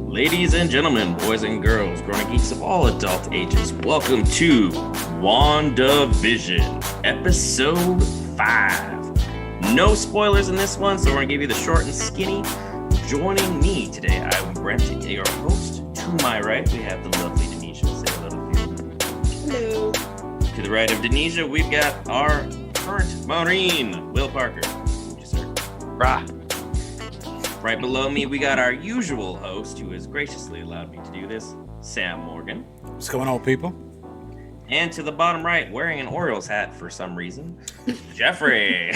Ladies and gentlemen, boys and girls, grown geeks of all adult ages, welcome to WandaVision, episode 5. No spoilers in this one, so we're going to give you the short and skinny. Joining me today, I'm Brent, your host. To my right, we have the lovely Denisha. Say hello to you. Hello. To the right of Denisha, we've got our current Marine, Will Parker. Yes, sir. Rah. Right below me, we got our usual host, who has graciously allowed me to do this, Sam Morgan. What's going on, people? And to the bottom right, wearing an Orioles hat for some reason, Jeffrey.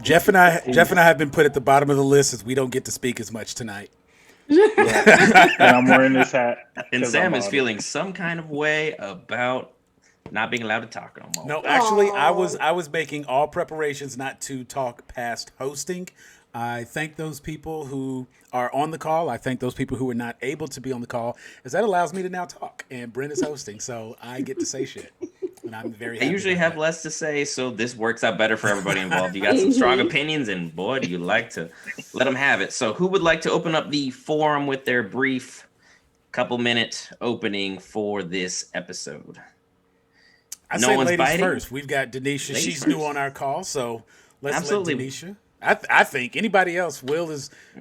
Jeff and I have been put at the bottom of the list as we don't get to speak as much tonight. Yeah. And I'm wearing this hat. And Sam is feeling some kind of way about not being allowed to talk no more. No, actually, I was making all preparations not to talk past hosting. I thank those people who are on the call. I thank those people who are not able to be on the call, as that allows me to now talk. And Brent is hosting, so I get to say shit. And I'm very happy. I usually have less to say, so this works out better for everybody involved. You got some strong opinions, and boy, do you like to let them have it. So who would like to open up the forum with their brief couple-minute opening for this episode? I say ladies first. We've got Denisha. She's new on our call, so let's let Denisha. I think anybody else. Will,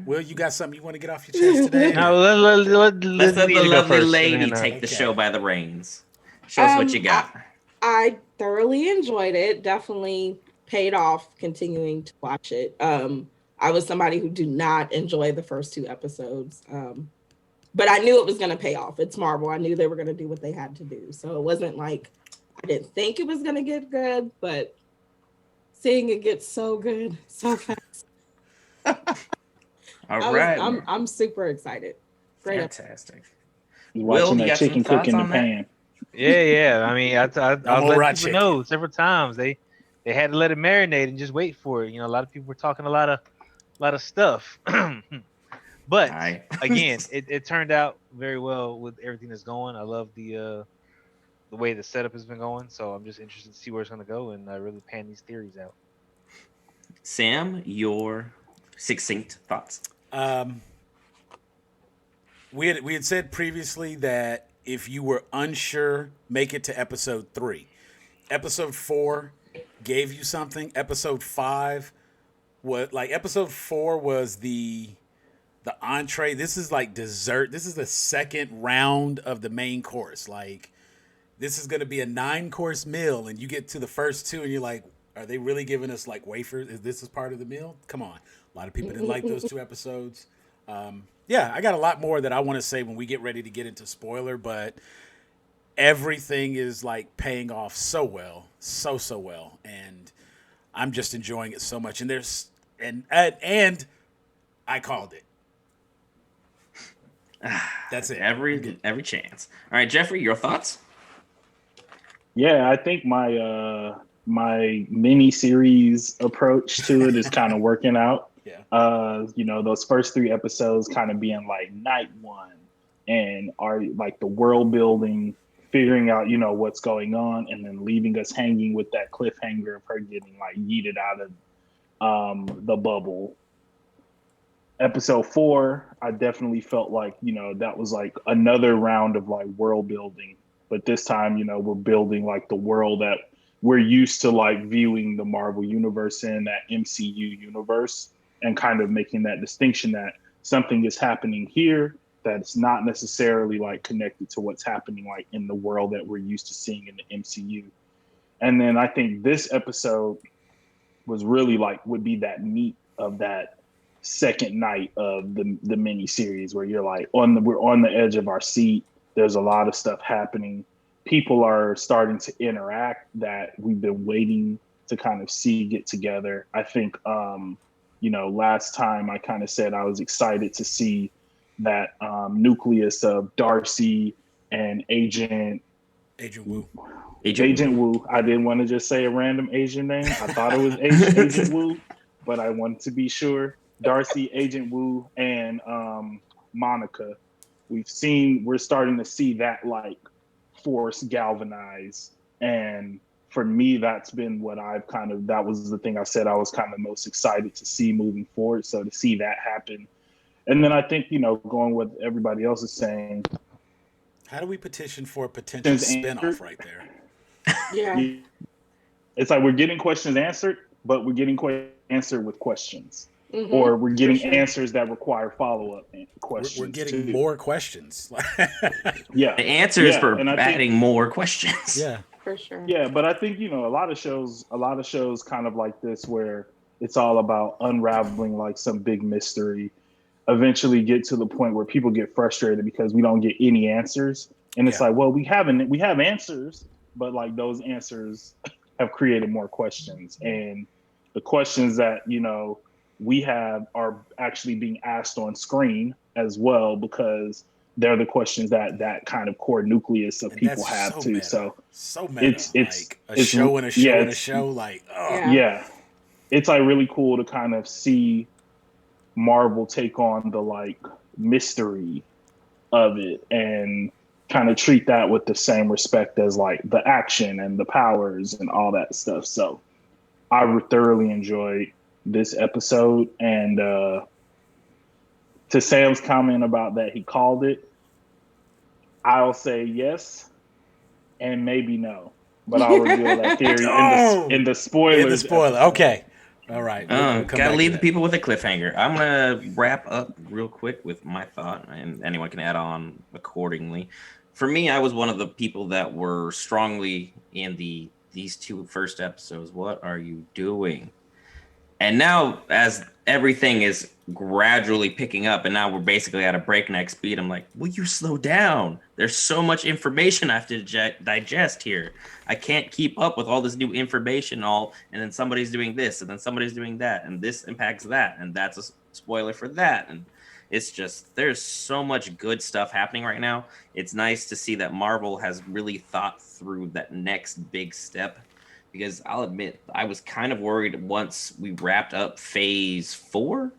you got something you want to get off your chest today? No, let's let the lovely first, lady take the show by the reins. Show us what you got. I thoroughly enjoyed it. Definitely paid off continuing to watch it. I was somebody who did not enjoy the first 2 episodes. But I knew it was going to pay off. It's Marvel. I knew they were going to do what they had to do. So it wasn't like I didn't think it was going to get good, but seeing it get so good so fast. All right. I'm super excited. Great. Fantastic. Watching that chicken cook in the pan. Yeah. I mean, I was letting people know several times they had to let it marinate and just wait for it. You know, a lot of people were talking a lot of stuff. But again, it turned out very well with everything that's going. I love the way the setup has been going, so I'm just interested to see where it's going to go and really pan these theories out. Sam, your succinct thoughts. We had said previously that if you were unsure, make it to episode 3. Episode 4 gave you something. Episode 5 episode 4 was the entree. This is like dessert. This is the second round of the main course. Like, this is going to be a 9-course meal, and you get to the first 2, and you're like, are they really giving us like wafers? Is this part of the meal? Come on. A lot of people didn't like those 2 episodes. I got a lot more that I want to say when we get ready to get into spoiler, but everything is like paying off so well, so well, and I'm just enjoying it so much. And and I called it. That's it. Every chance. All right, Jeffrey, your thoughts? Yeah, I think my mini series approach to it is kind of working out. Yeah. Those first 3 episodes kind of being like night 1 and are like the world building, figuring out, what's going on, and then leaving us hanging with that cliffhanger of her getting like yeeted out of the bubble. Episode 4, I definitely felt like, that was like another round of like world building. But this time, we're building like the world that we're used to like viewing the Marvel universe in, that MCU universe, and kind of making that distinction that something is happening here that's not necessarily like connected to what's happening like in the world that we're used to seeing in the MCU. And then I think this episode was really like would be that meat of that second night of the mini series where you're like we're on the edge of our seat. There's a lot of stuff happening. People are starting to interact that we've been waiting to kind of see get together. I think last time I kind of said I was excited to see that nucleus of Darcy and Agent Woo. Agent Woo. I didn't want to just say a random Asian name. I thought it was Agent Woo, but I wanted to be sure. Darcy, Agent Woo, and Monica. We're starting to see that like force galvanize. And for me, that's been what that was the thing I said I was kind of most excited to see moving forward. So to see that happen. And then I think, going with everybody else is saying. How do we petition for a potential spinoff right there? Yeah. It's like we're getting questions answered, but we're getting answered with questions. Mm-hmm. Or we're getting answers that require follow-up questions. We're getting more questions. Yeah. The answer is for adding more questions. Yeah. For sure. Yeah, but I think, a lot of shows kind of like this where it's all about unraveling like some big mystery, eventually get to the point where people get frustrated because we don't get any answers. And it's like, well, we have answers, but like those answers have created more questions. And the questions that, we have are actually being asked on screen as well, because they're the questions that kind of core nucleus of people have too. Meta. So meta. It's like a show and a show and a show. Like, yeah, it's like really cool to kind of see Marvel take on the like mystery of it and kind of treat that with the same respect as like the action and the powers and all that stuff. So I thoroughly enjoyed this episode. And to Sam's comment about that he called it, I'll say yes and maybe no, but I'll reveal that theory in the spoilers. In the spoiler, okay. All right. Gotta leave the people with a cliffhanger. I'm gonna wrap up real quick with my thought, and anyone can add on accordingly. For me, I was one of the people that were strongly in these two first episodes. What are you doing? And now, as everything is gradually picking up, and now we're basically at a breakneck speed, I'm like, will you slow down? There's so much information I have to digest here. I can't keep up with all this new information and then somebody's doing this, and then somebody's doing that, and this impacts that, and that's a spoiler for that. And it's just, there's so much good stuff happening right now. It's nice to see that Marvel has really thought through that next big step. Because I'll admit, I was kind of worried once we wrapped up phase 4,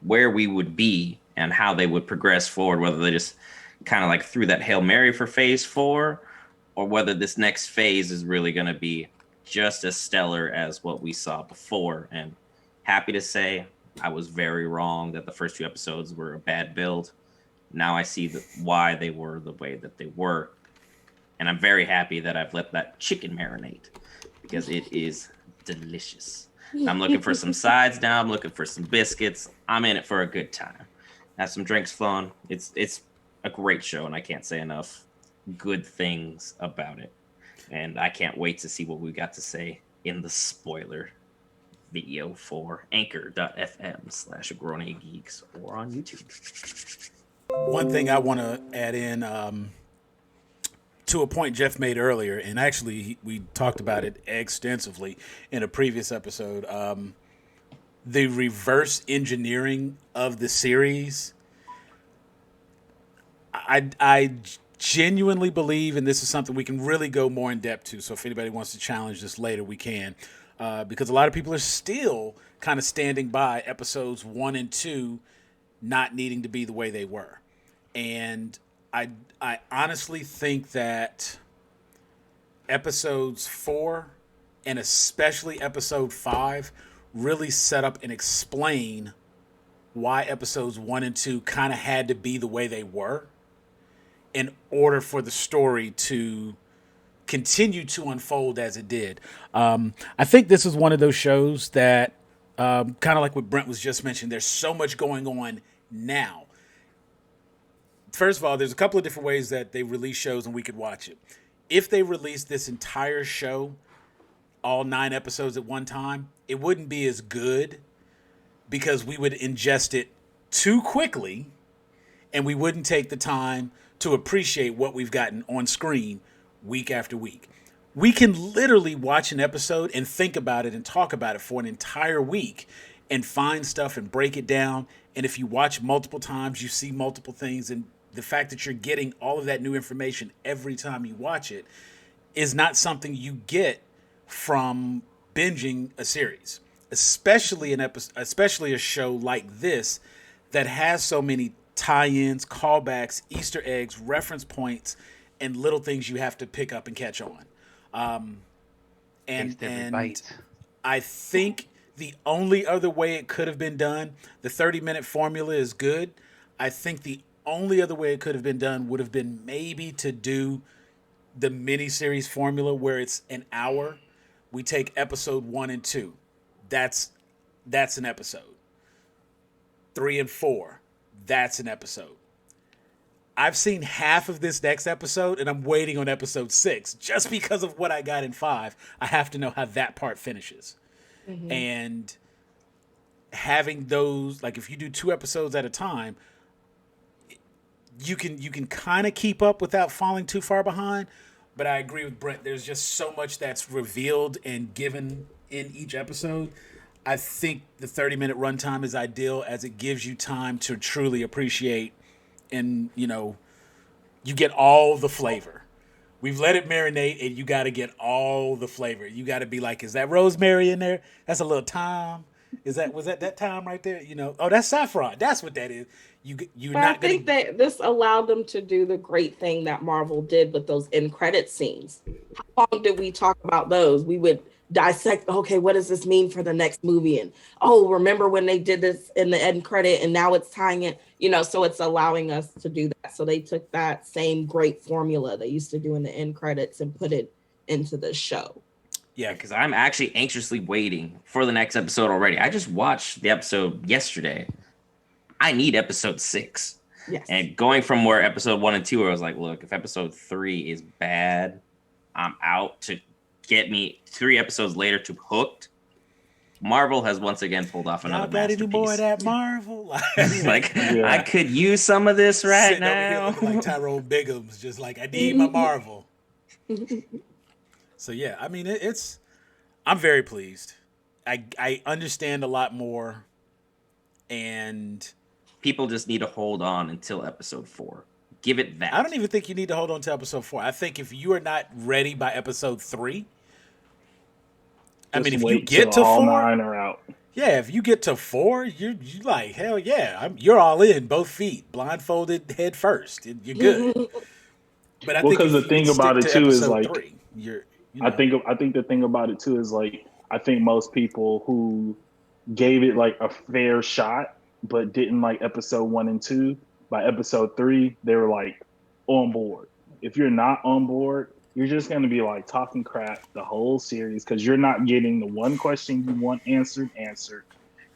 where we would be and how they would progress forward, whether they just kind of like threw that Hail Mary for phase 4, or whether this next phase is really going to be just as stellar as what we saw before. And happy to say I was very wrong that the first 2 episodes were a bad build. Now I see why they were the way that they were. And I'm very happy that I've let that chicken marinate, because it is delicious. I'm looking for some sides now. I'm looking for some biscuits. I'm in it for a good time. Have some drinks flowing. It's a great show, and I can't say enough good things about it. And I can't wait to see what we got to say in the spoiler video for anchor.fm/growngeeks or on YouTube. One thing I want to add in, to a point Jeff made earlier, and actually we talked about it extensively in a previous episode, the reverse engineering of the series. I genuinely believe, and this is something we can really go more in depth to, so if anybody wants to challenge this later, we can, because a lot of people are still kind of standing by episodes 1 and 2 not needing to be the way they were. And I honestly think that episodes 4 and especially episode 5 really set up and explain why episodes 1 and 2 kind of had to be the way they were in order for the story to continue to unfold as it did. I think this is one of those shows that, kind of like what Brent was just mentioning, there's so much going on now. First of all, there's a couple of different ways that they release shows and we could watch it. If they released this entire show, all 9 episodes at one time, it wouldn't be as good because we would ingest it too quickly and we wouldn't take the time to appreciate what we've gotten on screen week after week. We can literally watch an episode and think about it and talk about it for an entire week and find stuff and break it down. And if you watch multiple times, you see multiple things. And the fact that you're getting all of that new information every time you watch it is not something you get from binging a series, especially especially a show like this that has so many tie-ins, callbacks, Easter eggs, reference points, and little things you have to pick up and catch on. And I think the only other way it could have been done, the 30-minute formula is good. I think the only other way it could have been done would have been maybe to do the miniseries formula where it's an hour. We take episode 1 and 2. That's an episode. 3 and 4. That's an episode. I've seen half of this next episode, and I'm waiting on episode 6. Just because of what I got in 5, I have to know how that part finishes. Mm-hmm. And having those, like if you do 2 episodes at a time, you can kind of keep up without falling too far behind. But I agree with Brent. There's just so much that's revealed and given in each episode. I think the 30-minute runtime is ideal as it gives you time to truly appreciate, and you get all the flavor. We've let it marinate, and you got to get all the flavor. You got to be like, is that rosemary in there? That's a little thyme. Was that thyme right there? Oh, that's saffron. That's what that is. I think that this allowed them to do the great thing that Marvel did with those end credit scenes. How long did we talk about those? We would dissect, okay, what does this mean for the next movie? And remember when they did this in the end credit and now it's tying it, so it's allowing us to do that. So they took that same great formula they used to do in the end credits and put it into the show. Yeah, because I'm actually anxiously waiting for the next episode already. I just watched the episode yesterday. I need episode 6. Yes. And going from where episode 1 and 2, I was like, look, if episode 3 is bad, I'm out. To get me 3 episodes later to hooked. Marvel has once again pulled off another masterpiece. More of that Marvel. I could use some of this right now. Like Tyrone Biggums, just like I need my Marvel. So yeah, I mean I'm very pleased. I understand a lot more, and people just need to hold on until episode 4. Give it that. I don't even think you need to hold on to episode 4. I think if you are not ready by episode 3, if you get to 4, 9 are out. Yeah, if you get to 4, you're like, hell yeah, you're all in, both feet, blindfolded, head first. You're good. But I think because the thing about it too is like, 3, I think the thing about it too is like, I think most people who gave it like a fair shot but didn't like episode 1 and 2, by episode 3 they were like on board. If you're not on board, you're just going to be like talking crap the whole series because you're not getting the one question you want answered.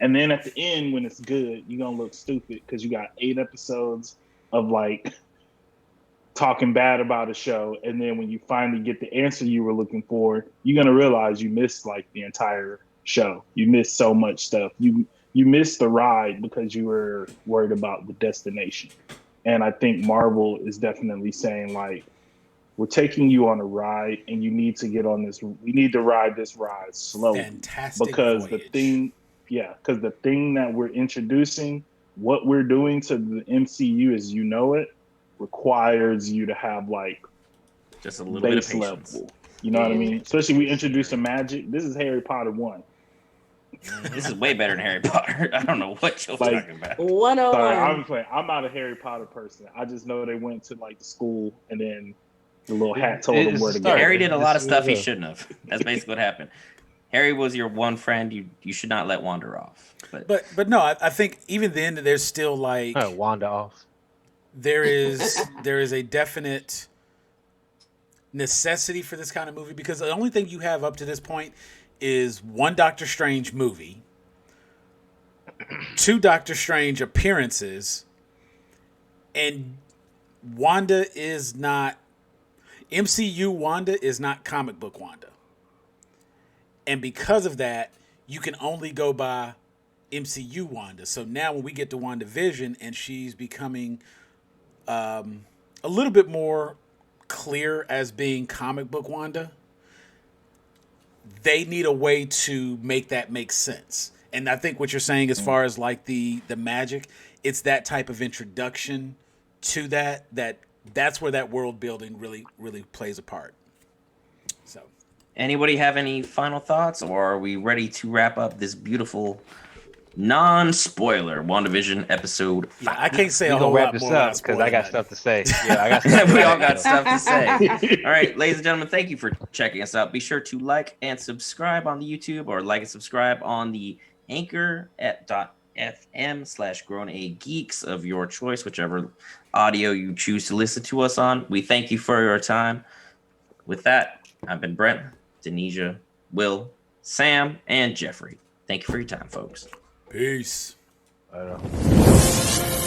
And then at the end, when it's good, you're going to look stupid because you got 8 episodes of like talking bad about a show. And then when you finally get the answer you were looking for, you're going to realize you missed like the entire show. You missed so much stuff. You missed the ride because you were worried about the destination. And I think Marvel is definitely saying like, we're taking you on a ride and you need to get on this. We need to ride this ride slowly. Fantastic because voyage. the thing that we're introducing, what we're doing to the MCU as you know it, requires you to have like just a little bit of patience. Level. You know what I mean? Especially we introduce some magic. This is Harry Potter 1. This is way better than Harry Potter. I don't know what you're talking about. 101. Sorry, I'm not a Harry Potter person. I just know they went to like the school and then the little hat told them where to go. Harry did a lot of stuff he shouldn't have. That's basically what happened. Harry was your one friend you should not let wander off. But no, I think even then there's still like wander off. There is a definite necessity for this kind of movie because the only thing you have up to this point is 1 Doctor Strange movie, 2 Doctor Strange appearances, and Wanda is not MCU Wanda is not comic book Wanda. And because of that, you can only go by MCU Wanda. So now when we get to WandaVision and she's becoming a little bit more clear as being comic book Wanda, they need a way to make that make sense. And I think what you're saying as far as like the magic, it's that type of introduction to that's where that world building really plays a part. So, anybody have any final thoughts, or are we ready to wrap up this beautiful non-spoiler WandaVision episode 5? Yeah, I can't say a whole lot more because I got stuff to say. Yeah, I got stuff we all got stuff to say. All right, ladies and gentlemen, thank you for checking us out. Be sure to like and subscribe on the YouTube, or like and subscribe on the Anchor at .fm/GrownAGeeks of your choice, whichever audio you choose to listen to us on. We thank you for your time. With that, I've been Brent, Denisha, Will, Sam, and Jeffrey. Thank you for your time, folks. Peace. I don't know.